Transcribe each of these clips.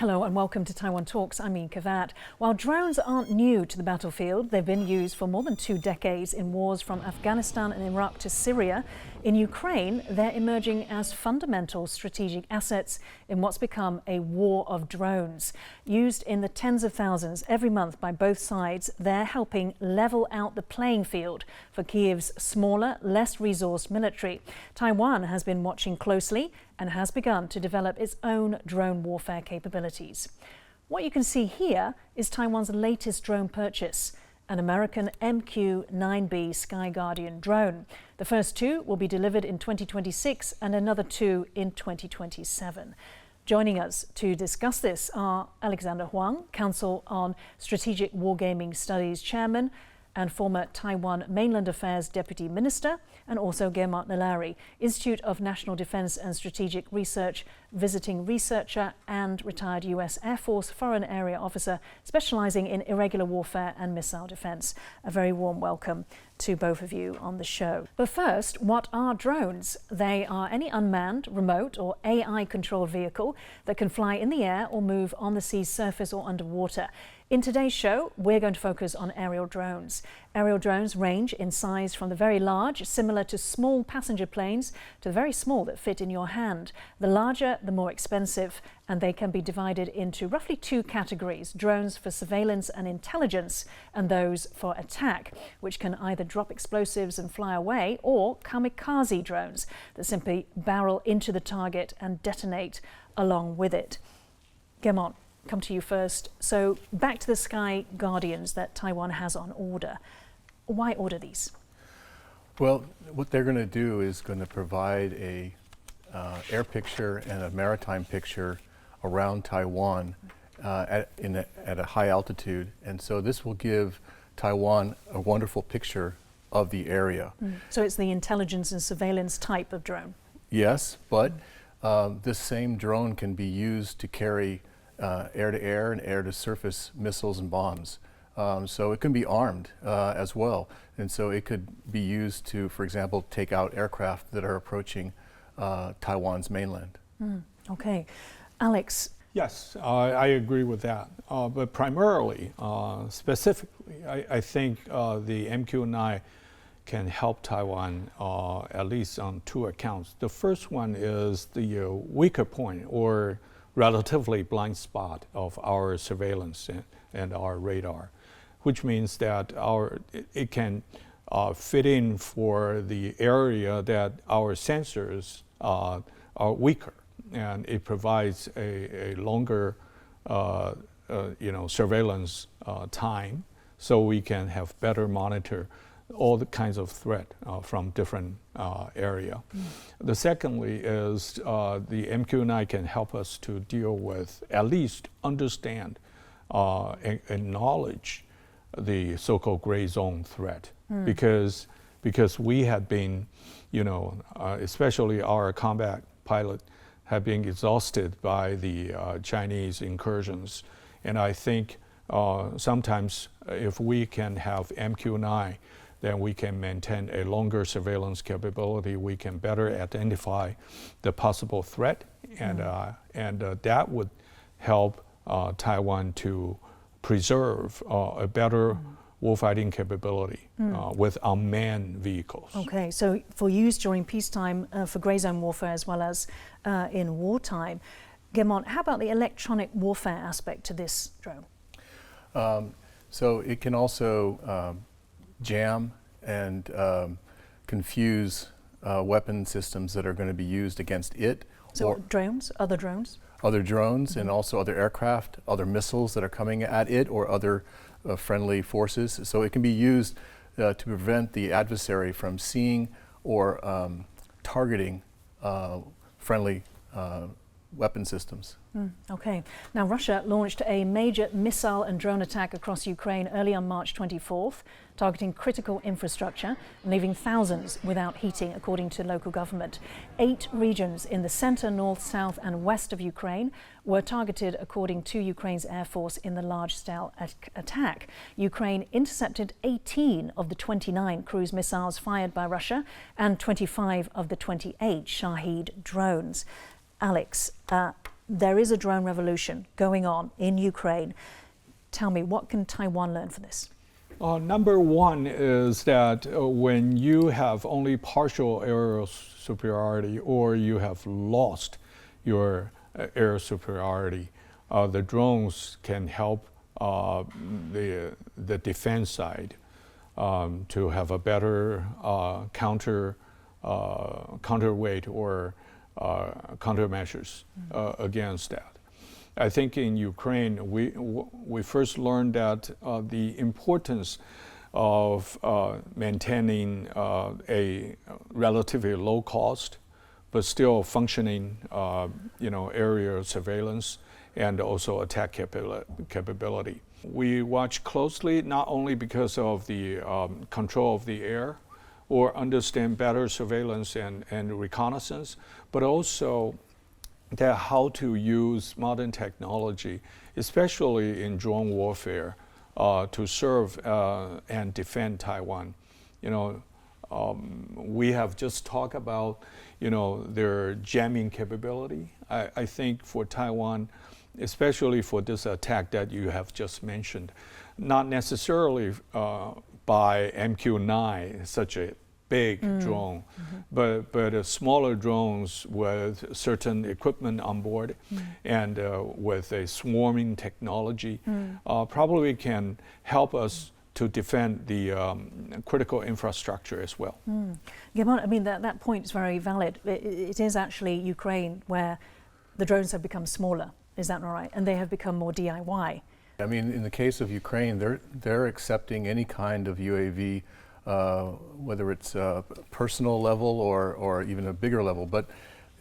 Hello and welcome to Taiwan Talks. I'm Ian Kavat. While drones aren't new to the battlefield, they've been used for more than 2 decades in wars from Afghanistan and Iraq to Syria. In Ukraine, they're emerging as fundamental strategic assets in what's become a war of drones. Used in the tens of thousands every month by both sides, they're helping level out the playing field for Kyiv's smaller, less resourced military. Taiwan has been watching closely and has begun to develop its own drone warfare capabilities. What you can see here is Taiwan's latest drone purchase, an American MQ-9B SkyGuardian drone. The first 2 will be delivered in 2026 and another 2 in 2027. Joining us to discuss this are Alexander Huang, Council on Strategic Wargaming Studies Chairman and former Taiwan Mainland Affairs Deputy Minister, and also Germart Nalari, Institute of National Defense and Strategic Research visiting researcher and retired US Air Force Foreign Area Officer specializing in irregular warfare and missile defense. A very warm welcome to both of you on the show. But first, what are drones? They are any unmanned, remote or AI-controlled vehicle that can fly in the air or move on the sea's surface or underwater. In today's show, we're going to focus on aerial drones. Aerial drones range in size from the very large, similar to small passenger planes, to the very small that fit in your hand. The larger, the more expensive, and they can be divided into roughly 2 categories: drones for surveillance and intelligence, and those for attack, which can either drop explosives and fly away, or kamikaze drones that simply barrel into the target and detonate along with it. Germart, come to you first. So back to the SkyGuardians that Taiwan has on order. Why order these? Well, what they're going to do is going to provide a air picture and a maritime picture around Taiwan at a high altitude, and so this will give Taiwan a wonderful picture of the area. So it's the intelligence and surveillance type of drone? Yes, but this same drone can be used to carry air-to-air and air-to-surface missiles and bombs. So it can be armed as well. And so it could be used to, for example, take out aircraft that are approaching Taiwan's mainland. Okay. Alex? Yes, I agree with that. But primarily, specifically, I think the MQ-9 can help Taiwan at least on 2 accounts. The first one is the weaker point or relatively blind spot of our surveillance and our radar, which means that it can fit in for the area that our sensors are weaker, and it provides a longer surveillance time, so we can have better monitor all the kinds of threat from different area. The secondly is the MQ-9 can help us to deal with, at least understand, acknowledge the so-called gray zone threat, because we had been, especially our combat pilot have been exhausted by the Chinese incursions, and I think sometimes if we can have MQ-9, then we can maintain a longer surveillance capability. We can better identify the possible threat, and that would help Taiwan to preserve a better warfighting capability with unmanned vehicles. Okay, so for use during peacetime, for grey zone warfare as well as in wartime. Germart, how about the electronic warfare aspect to this drone? So it can also jam and confuse weapon systems that are going to be used against it. So or drones, other drones? Other drones, and also other aircraft, other missiles that are coming at it, or other friendly forces. So it can be used to prevent the adversary from seeing or targeting friendly weapon systems. Okay. Now, Russia launched a major missile and drone attack across Ukraine early on March 24th, targeting critical infrastructure and leaving thousands without heating, according to local government. 8 regions in the center, north, south and west of Ukraine were targeted, according to Ukraine's Air Force, in the large-scale attack. Ukraine intercepted 18 of the 29 cruise missiles fired by Russia and 25 of the 28 Shahed drones. Alex, there is a drone revolution going on in Ukraine. Tell me, what can Taiwan learn from this? Number one is that when you have only partial aerial superiority or you have lost your air superiority, the drones can help the defense side to have a better counterweight or countermeasures against that. I think in Ukraine, we first learned that the importance of maintaining a relatively low cost, but still functioning, area surveillance and also attack capability. We watch closely not only because of the control of the air or understand better surveillance and reconnaissance, but also that how to use modern technology, especially in drone warfare, to serve and defend Taiwan. We have just talked about, their jamming capability. I think for Taiwan, especially for this attack that you have just mentioned, not necessarily by MQ-9, such a big drone, but smaller drones with certain equipment on board and with a swarming technology probably can help us to defend the critical infrastructure as well. Guillemot, I mean, that point is very valid. It is actually Ukraine where the drones have become smaller, is that not right? And they have become more DIY. I mean, in the case of Ukraine, they're accepting any kind of UAV, whether it's a personal level or even a bigger level. But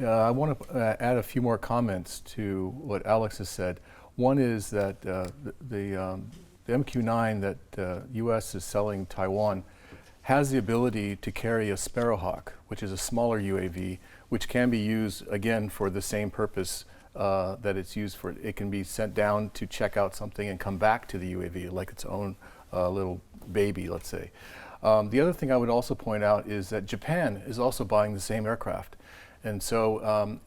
I want to add a few more comments to what Alex has said. One is that the MQ-9 that U.S. is selling Taiwan has the ability to carry a Sparrowhawk, which is a smaller UAV, which can be used, again, for the same purpose that it's used for. It can be sent down to check out something and come back to the UAV like its own little baby, let's say. The other thing I would also point out is that Japan is also buying the same aircraft. And so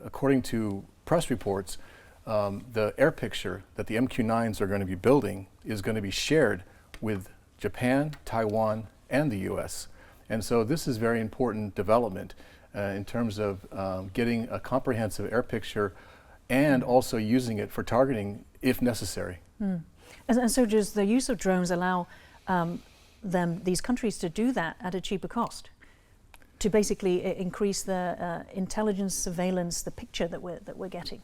according to press reports, the air picture that the MQ-9s are going to be building is going to be shared with Japan, Taiwan, and the US. And so this is very important development in terms of getting a comprehensive air picture and also using it for targeting if necessary. And so does the use of drones allow these countries to do that at a cheaper cost, to basically increase the intelligence, surveillance, the picture that we're getting?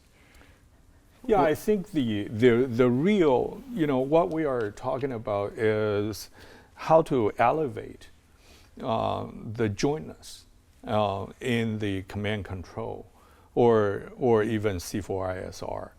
Yeah, I think the real, what we are talking about is how to elevate the jointness in the command control or even C4ISR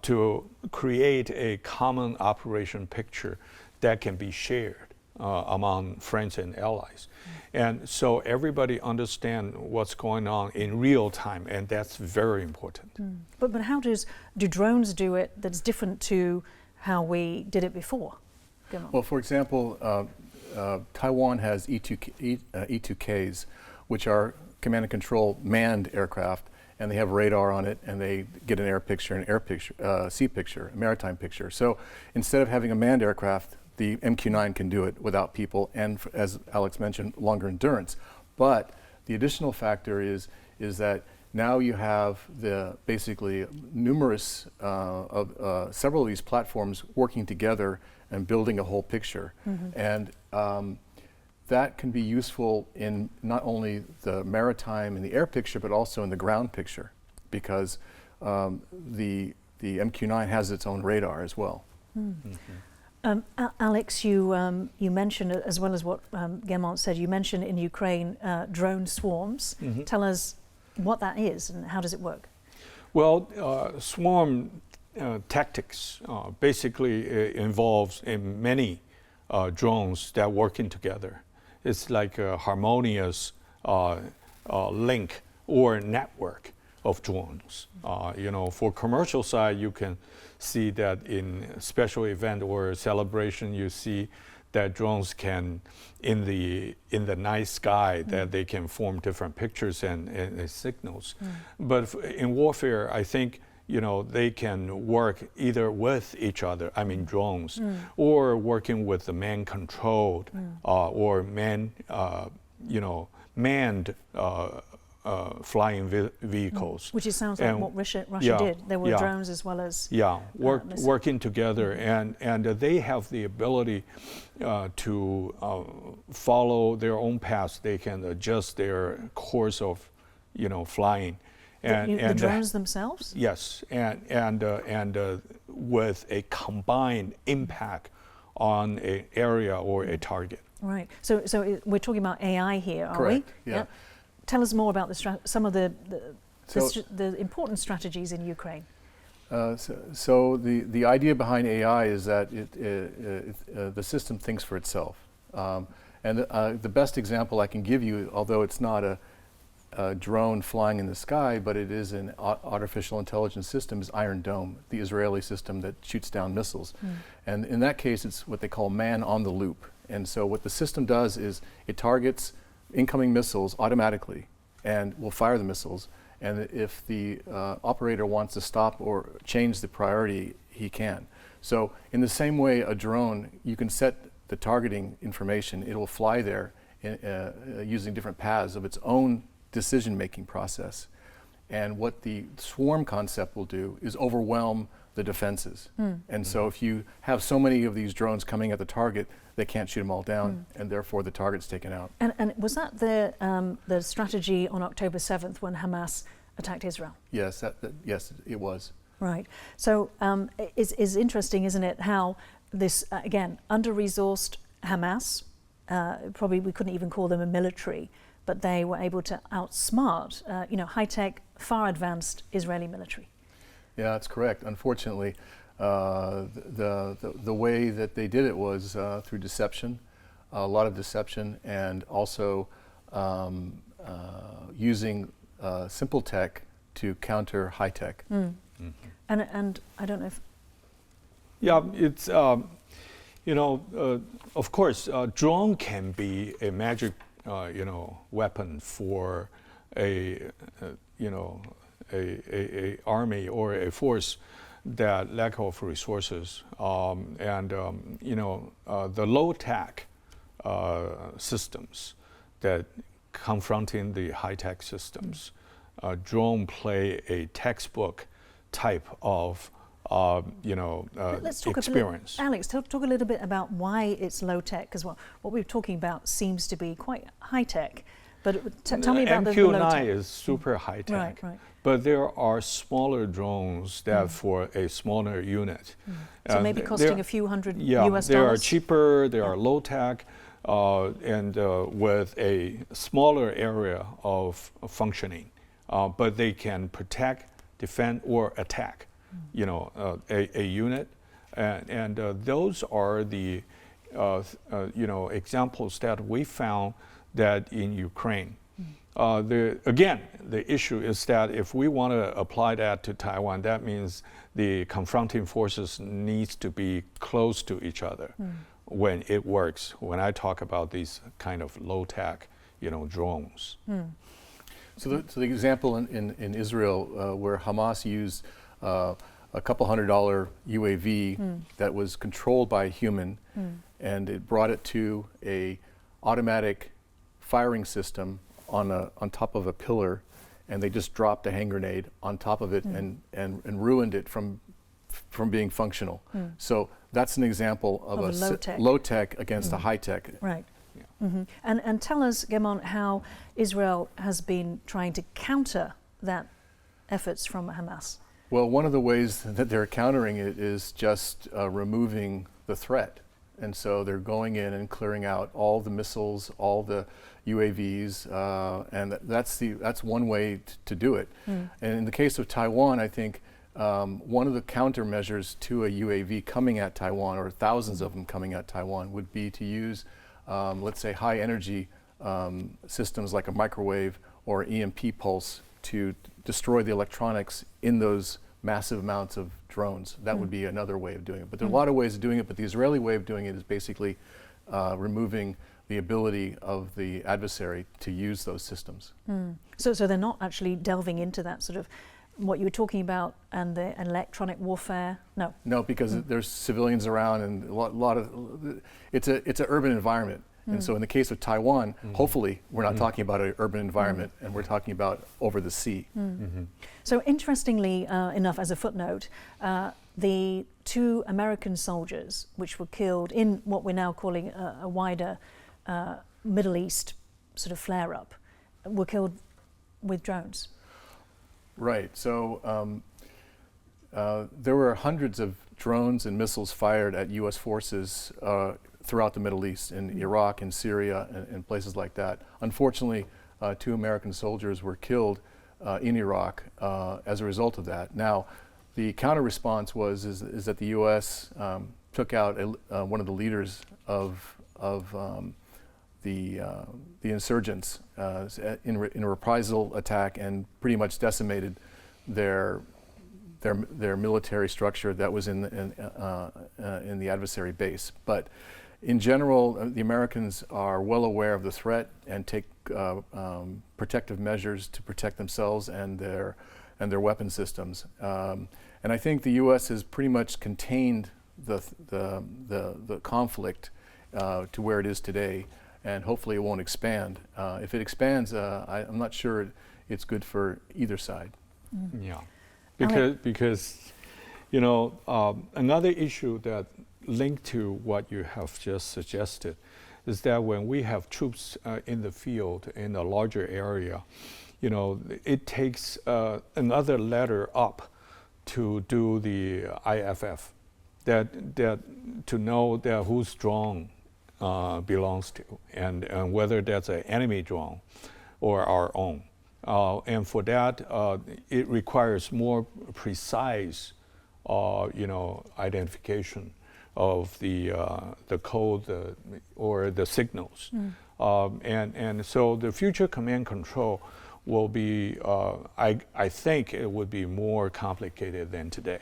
to create a common operation picture that can be shared among friends and allies. And so everybody understand what's going on in real time, and that's very important. But how do drones do it that's different to how we did it before? Well, for example, Taiwan has E2Ks, which are command and control manned aircraft, and they have radar on it, and they get an air picture, sea picture, a maritime picture. So instead of having a manned aircraft, the MQ-9 can do it without people, and as Alex mentioned, longer endurance. But the additional factor is that now you have basically numerous several of these platforms working together and building a whole picture, and that can be useful in not only the maritime and the air picture, but also in the ground picture, because the MQ-9 has its own radar as well. Alex, you mentioned, as well as what Guillemot said, you mentioned in Ukraine drone swarms. Tell us what that is and how does it work? Well, swarm tactics basically involves many drones that working together. It's like a harmonious link or network of drones. For commercial side, you can see that in special event or celebration, you see that drones can, in the night sky, that they can form different pictures and signals. But in warfare, I think they can work either with each other, I mean drones, or working with the man-controlled or manned flying vehicles. Which sounds like what Russia did. There were drones as well as working together, and they have the ability to follow their own paths. They can adjust their course of flying. And the drones themselves? Yes, and with a combined impact on an area or a target. Right. So we're talking about AI here, are Correct. we? Yeah. Tell us more about some of the important strategiges in Ukraine. So the idea behind AI is that the system thinks for itself. And the best example I can give you, although it's not a drone flying in the sky, but it is an artificial intelligence system, is Iron Dome, the Israeli system that shoots down missiles. And in that case, it's what they call man on the loop. And so what the system does is it targets incoming missiles automatically and will fire the missiles. And if the operator wants to stop or change the priority, he can. So in the same way, a drone, you can set the targeting information. It will fly there using different paths of its own decision-making process. And what the swarm concept will do is overwhelm the defenses. And so if you have so many of these drones coming at the target, they can't shoot them all down, and therefore the target's taken out. And was that the strategy on October 7th when Hamas attacked Israel? Yes, yes, it was. Right. So it's interesting, isn't it, how this, again, under-resourced Hamas, probably we couldn't even call them a military, but they were able to outsmart, high-tech, far advanced Israeli military. Yeah, that's correct. Unfortunately, the way that they did it was through deception, a lot of deception, and also using simple tech to counter high tech. And I don't know if... Yeah, it's, of course, drone can be a magic, weapon for a army or a force that lack of resources, the low-tech systems that confronting the high-tech systems, drone play a textbook type of Let's talk experience. Alex, talk a little bit about why it's low-tech, because what we're talking about seems to be quite high-tech. But tell me about the low-tech. MQ-9 is super high-tech. Right. But there are smaller drones that for a smaller unit. So maybe costing a few hundred US dollars? They are cheaper, they are low-tech, and with a smaller area of functioning. But they can protect, defend, or attack, a unit. And those are the, examples that we found that in Ukraine. The issue is that if we want to apply that to Taiwan, that means the confronting forces needs to be close to each other when it works. When I talk about these kind of low-tech, drones. So the example in Israel where Hamas used a couple $100 UAV that was controlled by a human, and it brought it to a automatic firing system on top of a pillar, and they just dropped a hand grenade on top of it and ruined it from being functional. So that's an example of a low tech against a high tech. Right. Yeah. And tell us, Gemon, how Israel has been trying to counter that efforts from Hamas. Well, one of the ways that they're countering it is just removing the threat. And so they're going in and clearing out all the missiles, all the UAVs, and that's one way to do it. And in the case of Taiwan, I think one of the countermeasures to a UAV coming at Taiwan, or thousands of them coming at Taiwan, would be to use, let's say, high energy systems like a microwave or EMP pulse to destroy the electronics in those massive amounts of drones. That would be another way of doing it. But there are a lot of ways of doing it, but the Israeli way of doing it is basically removing the ability of the adversary to use those systems. So they're not actually delving into that sort of what you were talking about and the electronic warfare? No. No, because there's civilians around and a lot of, it's an urban environment. And so in the case of Taiwan, hopefully we're not talking about an urban environment and we're talking about over the sea. So interestingly enough, as a footnote, the 2 American soldiers which were killed in what we're now calling a wider Middle East sort of flare-up were killed with drones. Right. So there were hundreds of drones and missiles fired at U.S. forces throughout the Middle East, in Iraq and Syria and places like that. Unfortunately, 2 American soldiers were killed in Iraq as a result of that. Now, the counter response is that the U.S. took out one of the leaders of the insurgents in a reprisal attack and pretty much decimated their military structure that was in the adversary base. But in general, the Americans are well aware of the threat and take protective measures to protect themselves and their weapon systems. And I think the U.S. has pretty much contained the conflict to where it is today, and hopefully it won't expand. If it expands, I'm not sure it's good for either side. Yeah, because you know, another issue that linked to what you have just suggested is that when we have troops in the field in a larger area, you know, it takes another ladder up to do the IFF, that to know that whose drone belongs to, and whether that's an enemy drone or our own. And for that, it requires more precise, you know, identification of the code or the signals. And so the future command control will be, I think it would be more complicated than today.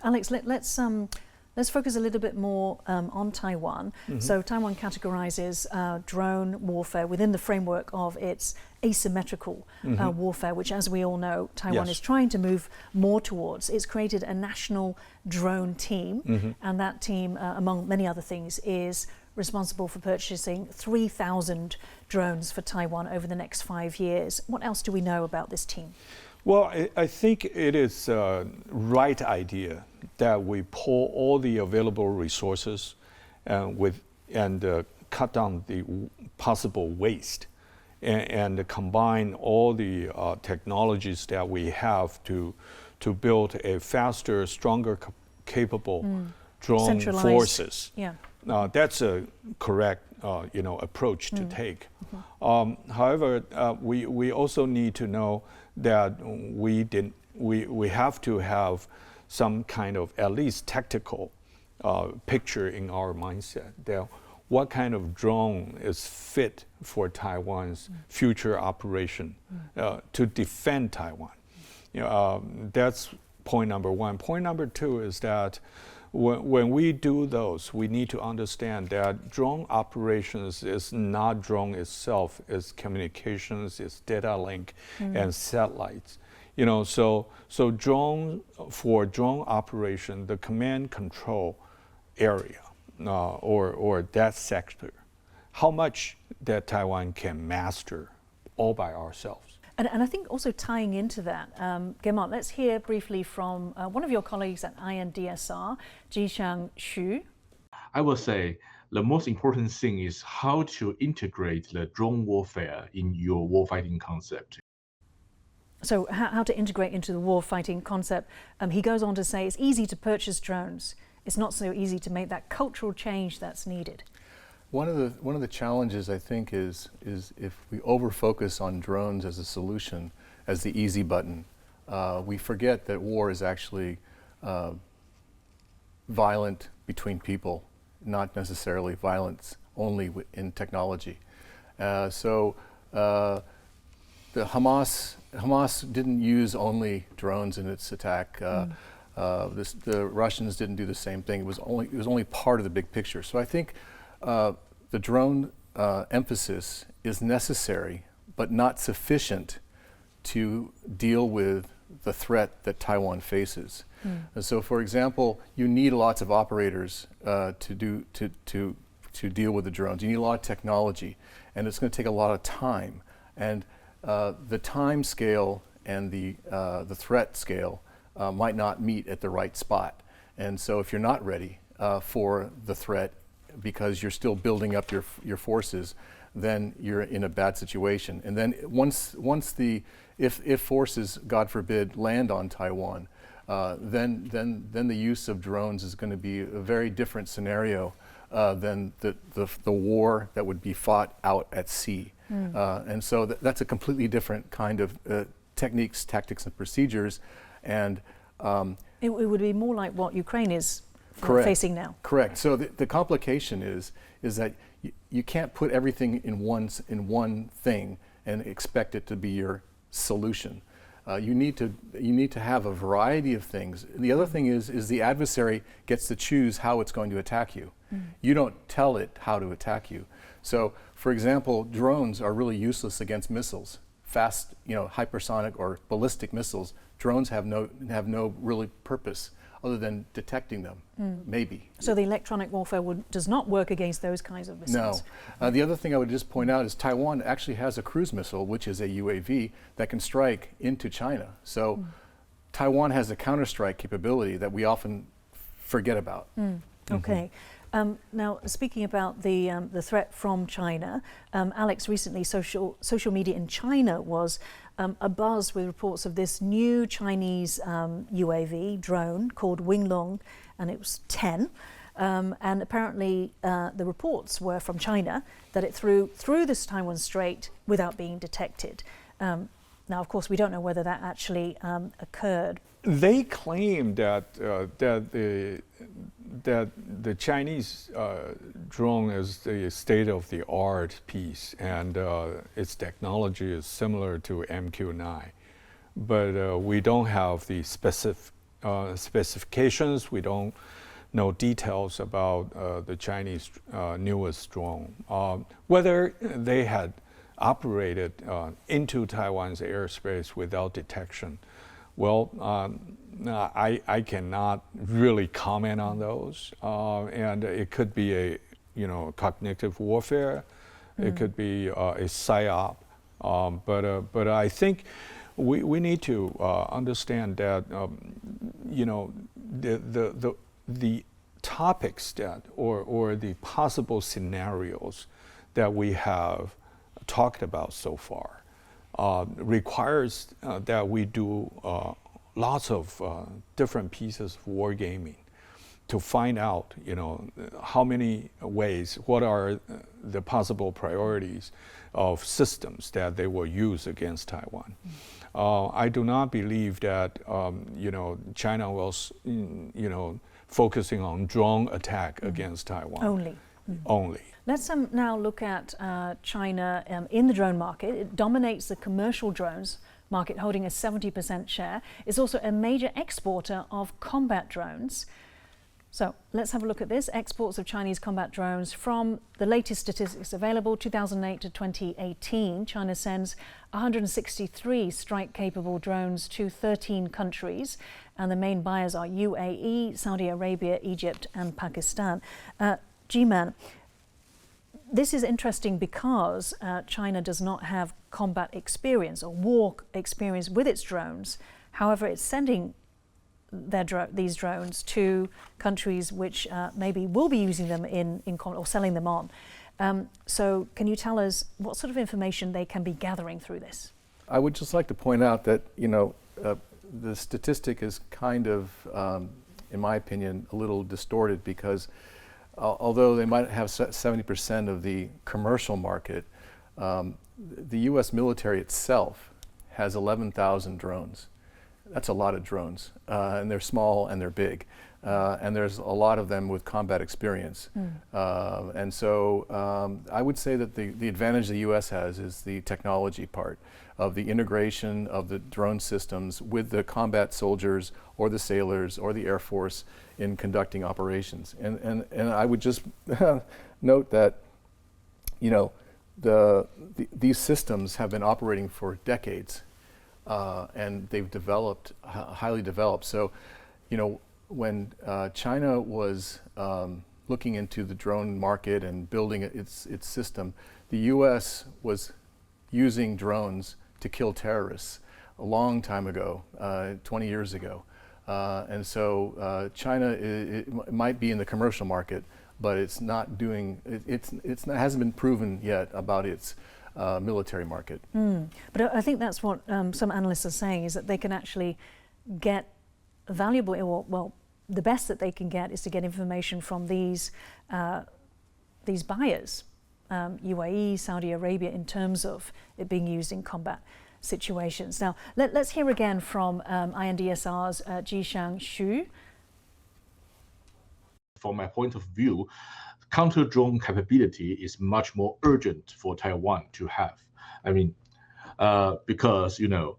Alex, let's focus a little bit more on Taiwan. So Taiwan categorizes drone warfare within the framework of its asymmetrical warfare, which, as we all know, Taiwan is trying to move more towards. It's created a national drone team, and that team, among many other things, is responsible for purchasing 3,000 drones for Taiwan over the next 5 years. What else do we know about this team? Well, I think it is a right idea that we pull all the available resources and cut down the possible waste and combine all the technologies that we have to build a faster, stronger, capable drone forces. Yeah. That's a correct you know, approach to take. However, we also need to know that we have to have some kind of at least tactical picture in our mindset that what kind of drone is fit for Taiwan's future operation to defend Taiwan. You know, that's point number one. Point number two is that when we do those, we need to understand that drone operations is not drone itself, it's communications, it's data link and satellites. You know, so drone operation, the command control area or that sector, how much that Taiwan can master all by ourselves. And I think also tying into that, Gemma, let's hear briefly from one of your colleagues at INDSR, Jixiang Xu. I would say the most important thing is how to integrate the drone warfare in your warfighting concept. So how to integrate into the warfighting concept. He goes on to say it's easy to purchase drones. It's not so easy to make that cultural change that's needed. One of the challenges, I think, is if we over-focus on drones as a solution, as the easy button, we forget that war is actually violent between people, not necessarily violence only in technology. So the Hamas didn't use only drones in its attack. The Russians didn't do the same thing. It was only part of the big picture. So I think the drone emphasis is necessary, but not sufficient to deal with the threat that Taiwan faces. And so, for example, you need lots of operators to deal with the drones. You need a lot of technology, and it's going to take a lot of time. And the time scale and the threat scale might not meet at the right spot. And so, if you're not ready for the threat because you're still building up your forces, then you're in a bad situation. And then if forces, God forbid, land on Taiwan, then the use of drones is going to be a very different scenario than the war that would be fought out at sea. And so that's a completely different kind of techniques, tactics, and procedures. And it would be more like what Ukraine is facing now. Correct. So the complication is that you can't put everything in one thing and expect it to be your solution. You need to have a variety of things. And the other thing is the adversary gets to choose how it's going to attack you. You don't tell it how to attack you. So, for example, drones are really useless against missiles. Fast, hypersonic or ballistic missiles. Drones have no really purpose other than detecting them, maybe. So the electronic warfare does not work against those kinds of missiles? No. The other thing I would just point out is Taiwan actually has a cruise missile, which is a UAV, that can strike into China. So Taiwan has a counterstrike capability that we often forget about. Okay. Now, speaking about the threat from China, Alex, recently social media in China was abuzz with reports of this new Chinese UAV drone called Winglong, and it was 10. And apparently the reports were from China that it flew through this Taiwan Strait without being detected. Now, of course, we don't know whether that actually occurred. They claim that the Chinese drone is the state-of-the-art piece, and its technology is similar to MQ-9. But we don't have the specifications. We don't know details about the Chinese newest drone. Whether they had operated into Taiwan's airspace without detection. Well, I cannot really comment on those, and it could be a cognitive warfare, it could be a psyop, but I think we need to understand that the topics that or the possible scenarios that we have talked about so far requires that we do lots of different pieces of wargaming to find out, how many ways, what are the possible priorities of systems that they will use against Taiwan. I do not believe that, China was, focusing on drone attack against Taiwan. Only. Let's now look at China in the drone market. It dominates the commercial drones market, holding a 70% share. It's also a major exporter of combat drones. So let's have a look at this. Exports of Chinese combat drones from the latest statistics available, 2008 to 2018. China sends 163 strike-capable drones to 13 countries, and the main buyers are UAE, Saudi Arabia, Egypt, and Pakistan. G-Man, this is interesting because China does not have combat experience or war experience with its drones. However, it's sending these drones to countries which maybe will be using them in or selling them on. So can you tell us what sort of information they can be gathering through this? I would just like to point out that, the statistic is kind of, in my opinion, a little distorted because although they might have 70% of the commercial market, the U.S. military itself has 11,000 drones. that's a lot of drones, and they're small and they're big, and there's a lot of them with combat experience. And so I would say that the advantage the U.S. has is the technology part of the integration of the drone systems with the combat soldiers or the sailors or the Air Force in conducting operations. And I would just note that, you know, these systems have been operating for decades, and they've developed, highly developed. So, you know, when China was looking into the drone market and building its system, the U.S. was using drones to kill terrorists a long time ago, 20 years ago. And so China it might be in the commercial market, but it's not doing, hasn't been proven yet about its military market. But I think that's what some analysts are saying, is that they can actually get valuable, or, well, the best that they can get is to get information from these buyers, UAE, Saudi Arabia, in terms of it being used in combat situations. Now, let's hear again from INDSR's Jishang Xu. From my point of view, counter-drone capability is much more urgent for Taiwan to have. I mean, because, you know,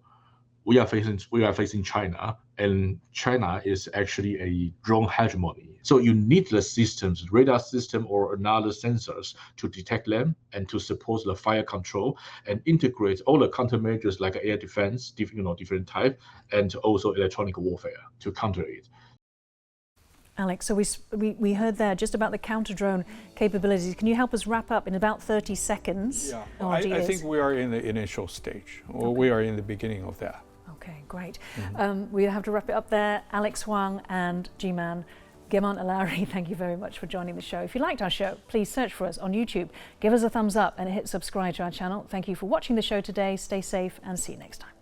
we are facing China, and China is actually a drone hegemony. So you need the systems, radar system or another sensors to detect them and to support the fire control and integrate all the countermeasures like air defense, different type, and also electronic warfare to counter it. Alex, so we heard there just about the counter-drone capabilities. Can you help us wrap up in about 30 seconds? Yeah, I think we are in the initial stage, or we are in the beginning of that. Okay, great. We have to wrap it up there. Alex Huang and G-Man Gemon Alari, thank you very much for joining the show. If you liked our show, please search for us on YouTube. Give us a thumbs up and hit subscribe to our channel. Thank you for watching the show today. Stay safe and see you next time.